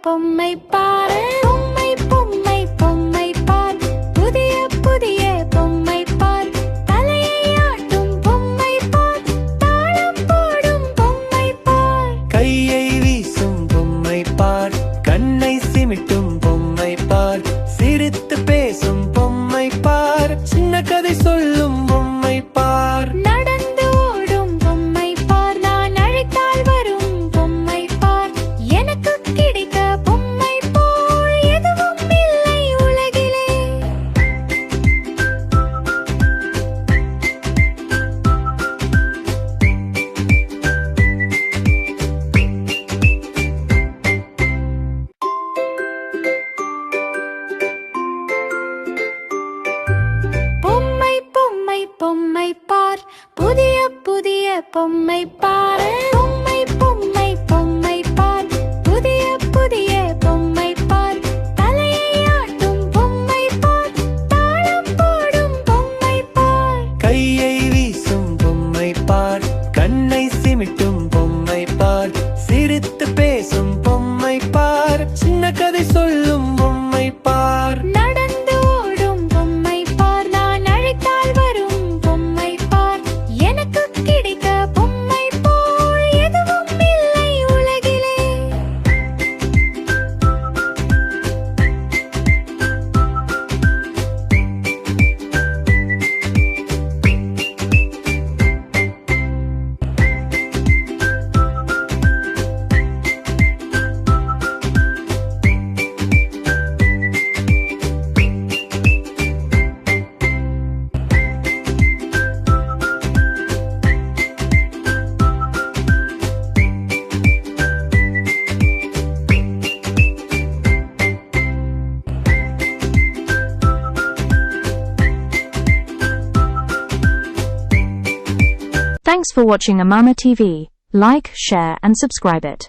பொம்மை பாரு பொம்மை பொம்மை பொம்மை பார் புதிய புதிய பொம்மை பார் தலையை ஆட்டும் பொம்மை பார் தாளம் போடும் பொம்மை பார் கையை வீசும் பொம்மை பார் கண்ணை சிமிட்டும் பொம்மை பார் சிரித்து பேசும் பொம்மை பார் சின்ன கதை சொல்லும் பொம்மை பார் நடந்து ஓடும் பொம்மை பார் நான் அழைத்தால் வரும் பொம்மை பார் எனக்கு கிடைக்க பொம்மை போல் எதுவும் இல்லை உலகிலே பொம்மை பொம்மை பொம்மை பார் புதிய புதிய பொம்மை பாரு பொம்மை பொம்மை பொம்மை பார் புதிய புதிய பொம்மை பார் தலையை ஆட்டும் பொம்மை பார் தாளம் போடும் பொம்மை பார் கையை வீசும் பொம்மை பார் கண்ணை சிமிட்டும் பொம்மை பார் சிரித்து பேசும் பொம்மை பார் சின்ன கதை சொல்லும் பொம்மை பார் நடந்து ஓடும் பொம்மை பார் நான் அழைத்தால் வரும் பொம்மை பார் எனக்கு கிடைக்க பொம்மை போல் எதுவும் இல்லை உலகிலே Thanks for watching Amama TV. Like, share and subscribe it.